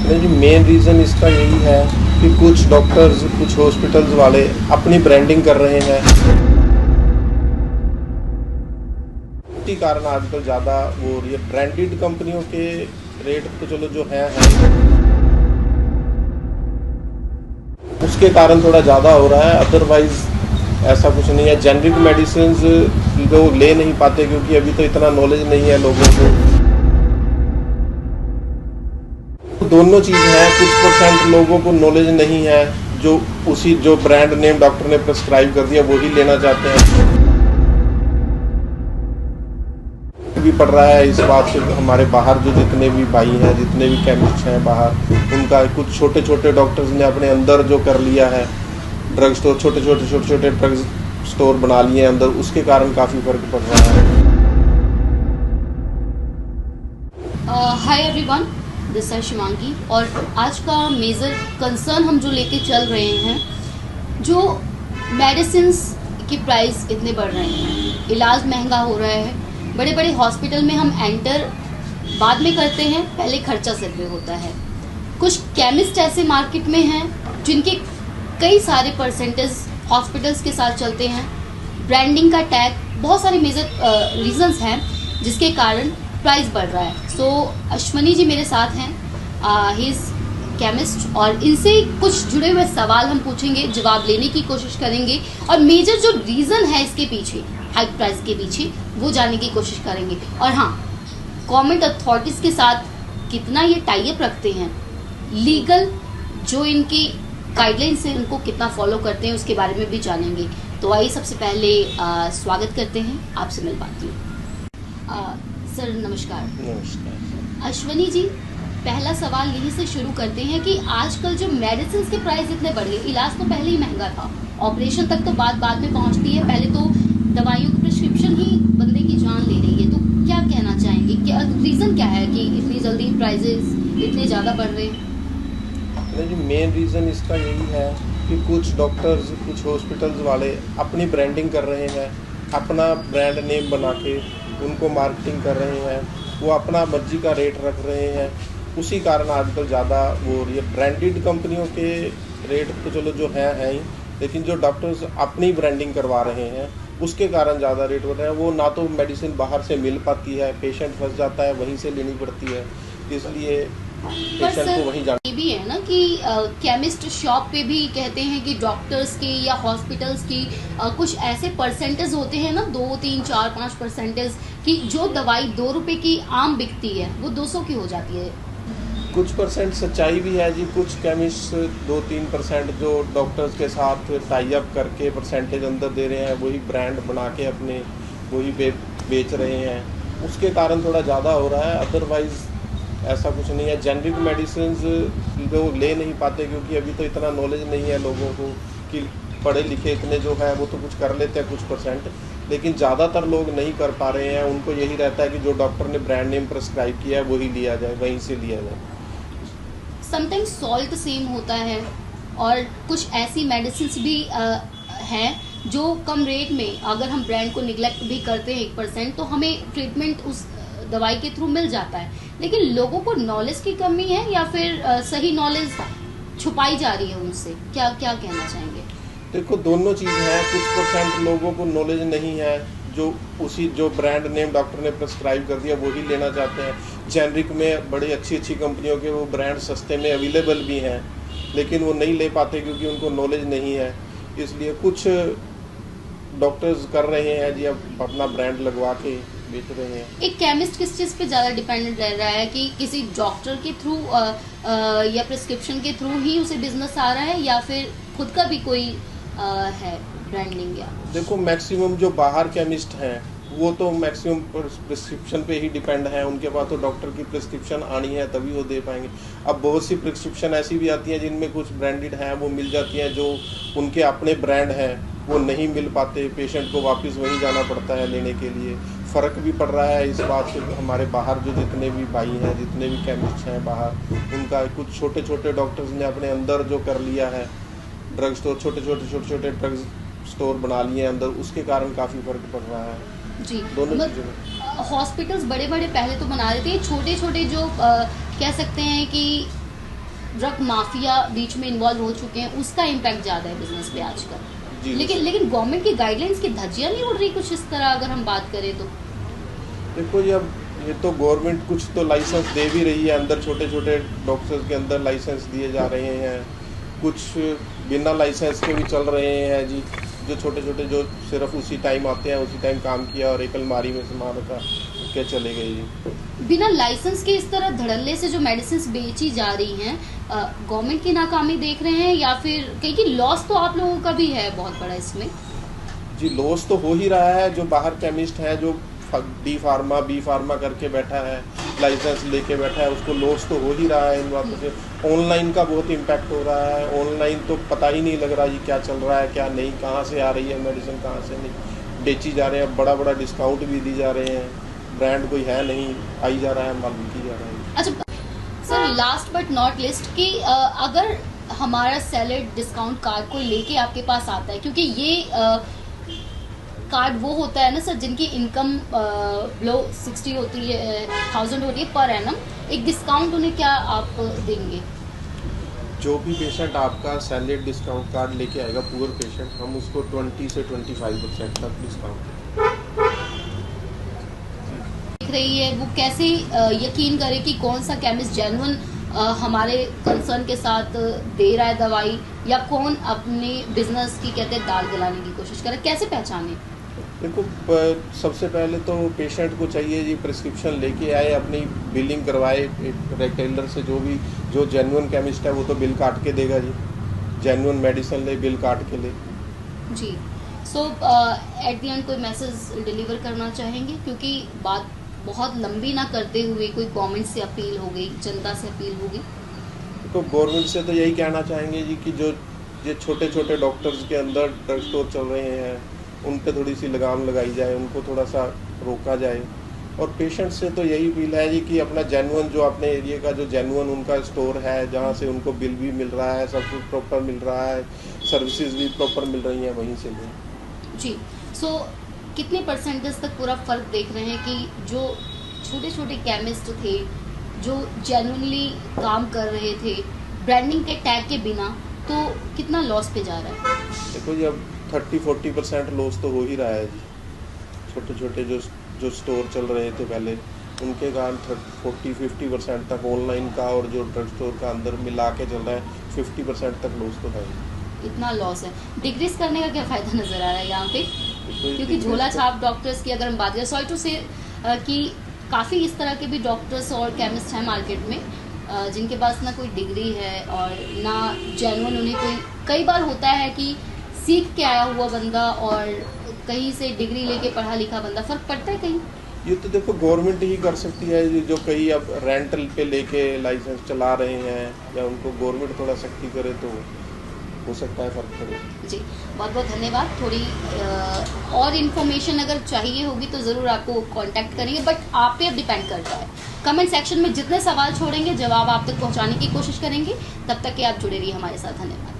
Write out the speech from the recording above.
नहीं जी, main reason इसका यही है कि कुछ डॉक्टर्स, कुछ हॉस्पिटल्स वाले अपनी ब्रांडिंग कर रहे हैं। इसी कारण आजकल ज़्यादा वो हो रही है। ब्रांडेड कंपनियों के रेट तो चलो जो है उसके कारण थोड़ा ज़्यादा हो रहा है, अदरवाइज ऐसा कुछ नहीं है। जेनरिक मेडिसिन लोग ले नहीं पाते क्योंकि अभी तो इतना नॉलेज नहीं है लोगों को। दोनों चीज़ है, कुछ परसेंट लोगों को नॉलेज नहीं है जो ब्रांड नेम डॉक्टर ने प्रिस्क्राइब कर दिया वही लेना चाहते हैं। भी पड़ रहा है इस बात से, हमारे बाहर जो जितने भी भाई हैं, जितने भी केमिस्ट हैं बाहर, उनका कुछ छोटे छोटे डॉक्टर्स ने अपने अंदर जो कर लिया है, ड्रग स्टोर, छोटे छोटे ड्रग स्टोर बना लिए हैं अंदर, उसके कारण काफ़ी फर्क पड़ रहा है। Hi everyone, this is Shivangi और आज का मेजर कंसर्न हम जो लेके चल रहे हैं, जो मेडिसिन्स की प्राइस इतने बढ़ रहे हैं, इलाज महंगा हो रहा है। बड़े बड़े हॉस्पिटल में हम एंटर बाद में करते हैं, पहले खर्चा सिर पे होता है। कुछ केमिस्ट ऐसे मार्केट में हैं जिनके कई सारे परसेंटेज हॉस्पिटल्स के साथ चलते हैं। ब्रांडिंग का टैग, बहुत सारे मेजर रीजंस हैं जिसके कारण प्राइस बढ़ रहा है। सो अश्वनी जी मेरे साथ हैं, ही इज केमिस्ट, और इनसे कुछ जुड़े हुए सवाल हम पूछेंगे, जवाब लेने की कोशिश करेंगे और मेजर जो रीज़न है इसके पीछे, हाई प्राइस के पीछे, वो जानने की कोशिश करेंगे। और हाँ, गवर्नमेंट अथॉरिटीज़ के साथ कितना ये टाई अप रखते हैं, लीगल जो इनकी गाइडलाइंस है उनको कितना फॉलो करते हैं, उसके बारे में भी जानेंगे। तो आइए सबसे पहले स्वागत करते हैं, आपसे मिल पाती हूँ। सर नमस्कार। नमस्कार। अश्वनी जी, पहला सवाल यहीं से शुरू करते हैं कि आजकल जो मेडिसिन के प्राइस इतने बढ़ गए, इलाज तो पहले ही महंगा था, ऑपरेशन तक तो बाद में पहुंचती है, पहले तो दवाइयों की प्रिस्क्रिप्शन ही बंदे की जान ले रही है। तो क्या कहना चाहेंगे, क्या रीज़न क्या है कि इतनी जल्दी प्राइजेस इतने ज़्यादा बढ़ रहे हैं? नहीं जी, मेन रीज़न इसका यही है कि कुछ डॉक्टर्स, कुछ हॉस्पिटल्स वाले अपनी ब्रांडिंग कर रहे हैं, अपना ब्रांड नेम बना के उनको मार्केटिंग कर रहे हैं, वो अपना मर्जी का रेट रख रहे हैं। उसी कारण आजकल ज़्यादा वो हो रही है। ब्रांडेड कंपनियों के रेट तो चलो जो है ही, लेकिन जो डॉक्टर्स अपनी ब्रांडिंग करवा रहे हैं उसके कारण ज़्यादा रेट बढ़ रहे हैं। वो ना तो मेडिसिन बाहर से मिल पाती है, पेशेंट फंस जाता है, वहीं से लेनी पड़ती है, इसलिए पेशेंट को वहीं जाना। ये भी है ना कि केमिस्ट शॉप पे भी कहते हैं कि डॉक्टर्स की या हॉस्पिटल्स की कुछ ऐसे परसेंटेज होते हैं ना, 2, 3, 4, 5% की जो दवाई 2 रुपए की आम बिकती है वो 200 की हो जाती है। कुछ परसेंट सच्चाई भी है जी। कुछ केमिस्ट 2-3% जो डॉक्टर्स के साथ टाई अप करके परसेंटेज अंदर दे रहे हैं, वही ब्रांड बना के अपने वही बेच रहे हैं, उसके कारण थोड़ा ज़्यादा हो रहा है। अदरवाइज ऐसा कुछ नहीं है। जेनरिक मेडिसिन लोग ले नहीं पाते क्योंकि अभी तो इतना नॉलेज नहीं है लोगों को कि पढ़े लिखे इतने जो है वो तो कुछ कर लेते हैं कुछ परसेंट, लेकिन ज़्यादातर लोग नहीं कर पा रहे हैं। उनको यही रहता है कि जो डॉक्टर ने ब्रांड नेम प्रिस्क्राइब किया है वही लिया जाए, वहीं से लिया जाए। समटाइम्स सॉल्ट सेम होता है और कुछ ऐसी मेडिसिन भी हैं जो कम रेट में, अगर हम ब्रांड को निगलेक्ट भी करते हैं 1%, तो हमें ट्रीटमेंट उस दवाई के थ्रू मिल जाता है। लेकिन लोगों को नॉलेज की कमी है या फिर सही नॉलेज छुपाई जा रही है उनसे, क्या क्या कहना चाहेंगे? देखो, दोनों चीज़ है। कुछ परसेंट लोगों को नॉलेज नहीं है जो ब्रांड नेम डॉक्टर ने प्रिस्क्राइब कर दिया वही लेना चाहते हैं। जेनरिक में बड़ी अच्छी कंपनियों के वो ब्रांड सस्ते में अवेलेबल भी हैं, लेकिन वो नहीं ले पाते क्योंकि उनको नॉलेज नहीं है। इसलिए कुछ डॉक्टर्स कर रहे हैं जी, अब अपना ब्रांड लगवा के बेच रहे हैं। एक केमिस्ट किस चीज़ पे ज़्यादा डिपेंडेंट रह रहा है कि किसी डॉक्टर के थ्रू या प्रिस्क्रिप्शन के थ्रू ही उसे बिजनेस आ रहा है, या फिर खुद का भी कोई है ब्रांडिंग? या देखो, मैक्सिमम जो बाहर केमिस्ट हैं वो तो मैक्सिमम प्रिस्क्रिप्शन पे ही डिपेंड है। उनके पास तो डॉक्टर की प्रिस्क्रिप्शन आनी है तभी वो दे पाएंगे। अब बहुत सी प्रिस्क्रिप्शन ऐसी भी आती हैं जिनमें कुछ ब्रांडेड हैं, वो मिल जाती हैं, जो उनके अपने ब्रांड हैं वो नहीं मिल पाते, पेशेंट को वापस वहीं जाना पड़ता है लेने के लिए। फ़र्क भी पड़ रहा है इस बात से, हमारे बाहर जो जितने भी भाई हैं, जितने भी केमिस्ट हैं बाहर, उनका कुछ छोटे छोटे डॉक्टर्स ने अपने अंदर जो कर लिया है, ड्रग स्टोर, छोटे छोटे ड्रग स्टोर बना लिए अंदर, उसके कारण काफ़ी फर्क पड़ रहा है जी। दोनों चीज़ों में। हॉस्पिटल्स बड़े बड़े पहले तो बना रहे थे, छोटे छोटे जो कह सकते हैं कि ड्रग माफिया बीच में इन्वॉल्व हो चुके हैं, उसका इम्पैक्ट ज़्यादा है बिजनेस पे आजकल। जी लेकिन गवर्नमेंट की गाइडलाइंस की धज्जियां नहीं उड़ रही कुछ इस तरह, अगर हम बात करें तो? देखो जी, अब ये तो गवर्नमेंट कुछ तो लाइसेंस दे भी रही है, अंदर छोटे छोटे डॉक्टर्स के अंदर लाइसेंस दिए जा रहे हैं, कुछ बिना लाइसेंस के भी चल रहे हैं जी, जो छोटे छोटे जो सिर्फ उसी टाइम आते हैं, उसी टाइम काम किया और एक अलमारी में सामान रखा क्या चले गए जी। बिना लाइसेंस के इस तरह धड़ल्ले से जो मेडिसिन बेची जा रही हैं, गवर्नमेंट की नाकामी देख रहे हैं या फिर कहीं की लॉस तो आप लोगों का भी है बहुत बड़ा इसमें? जी, लॉस तो हो ही रहा है। जो बाहर केमिस्ट है, जो डी फार्मा बी फार्मा करके बैठा है, लाइसेंस लेके बैठा है, उसको लॉस तो हो ही रहा है इन बातों से। ऑनलाइन का बहुत इम्पैक्ट हो रहा है। ऑनलाइन तो पता ही नहीं लग रहा जी क्या चल रहा है क्या नहीं, कहाँ से आ रही है मेडिसिन, कहाँ से नहीं बेची जा रहे हैं। बड़ा बड़ा डिस्काउंट भी दी जा रहे हैं, ब्रांड कोई है नहीं, आई जा रहा है, माल बिकी जा रहा है। अच्छा sir, last but not list कि अगर हमारा सैलड डिस्काउंट कार्ड कोई लेके आपके पास आता है, क्योंकि ये कार्ड वो होता है ना सर जिनकी इनकम बिलो 60 होती है, 1000 होती है पर एनम, एक डिस्काउंट उन्हें क्या आप देंगे? जो भी पेशेंट आपका सैलरी डिस्काउंट कार्ड लेके आएगा, पुअर पेशेंट, हम उसको 20 से 25% तक डिस्काउंट देख रही है, वो कैसे यकीन करे कि कौन सा केमिस्ट जेन्युइन हमारे कंसर्न के साथ दे रहा है दवाई, या कौन अपने बिजनेस की कहते हैं दाल गलाने की कोशिश करे, कैसे पहचाने? देखो, सबसे पहले तो पेशेंट को चाहिए जी प्रिस्क्रिप्शन लेके आए, अपनी बिलिंग करवाए रिटेलर से। जो जेन्युइन केमिस्ट है वो तो बिल काट के देगा जी, जेन्युइन मेडिसिन ले, बिल काट के ले जी। सो एट द एंड कोई मैसेज डिलीवर करना चाहेंगे, क्योंकि बात बहुत लंबी ना करते हुए कोई गवर्नमेंट से अपील हो गई, जनता से अपील होगी? तो गवर्नमेंट से तो यही कहना चाहेंगे जी कि जो ये छोटे छोटे डॉक्टर्स के अंदर ड्रग स्टोर चल रहे हैं, उन पे थोड़ी सी लगाम लगाई जाए, उनको थोड़ा सा रोका जाए। और पेशेंट से तो यही अपील है जी कि अपना जेन्युइन, जो अपने एरिया का जो जेन्युइन उनका स्टोर है, जहाँ से उनको बिल भी मिल रहा है, सब कुछ प्रॉपर मिल रहा है, सर्विसेज भी प्रॉपर मिल रही हैं, वहीं से लें जी। सो कितने परसेंटेज तक पूरा फर्क देख रहे हैं कि जो छोटे छोटे केमिस्ट थे जो जेन्युइनली काम कर रहे थे ब्रांडिंग के टैग के बिना, तो कितना लॉस पे जा रहा है? देखो जी, अब 30-40% लॉस तो हो ही रहा है जी। छोटे छोटे जो स्टोर चल रहे थे पहले, उनके कारण 40-50% तक ऑनलाइन का और जो ड्रग स्टोर का अंदर मिला के चल रहा है, 50% तक लॉस तो है। इतना लॉस है, डिक्रीज करने का क्या फायदा नजर आ रहा है यहाँ पे? क्योंकि झोला छाप डॉक्टर्स की अगर हम बात करें, सॉरी टू से कि काफ़ी इस तरह के भी डॉक्टर्स और केमिस्ट हैं मार्केट में, जिनके पास ना कोई डिग्री है और ना जेन्युइन उन्हें कोई, कई बार होता है कि सीख के आया हुआ बंदा और कहीं से डिग्री लेके पढ़ा लिखा बंदा, फर्क पड़ता है कहीं? ये तो देखो गवर्नमेंट ही कर सकती है, जो कई अब रेंटल पे लेके लाइसेंस चला रहे हैं, या उनको गवर्नमेंट थोड़ा सख्ती करे तो हो सकता है फर्क पड़े। जी, बहुत बहुत धन्यवाद। थोड़ी और इन्फॉर्मेशन अगर चाहिए होगी तो ज़रूर आपको कांटेक्ट करेंगे, बट आप पे अब डिपेंड करता है। कमेंट सेक्शन में जितने सवाल छोड़ेंगे जवाब आप तक पहुंचाने की कोशिश करेंगे। तब तक कि आप जुड़े रहिए हमारे साथ। धन्यवाद।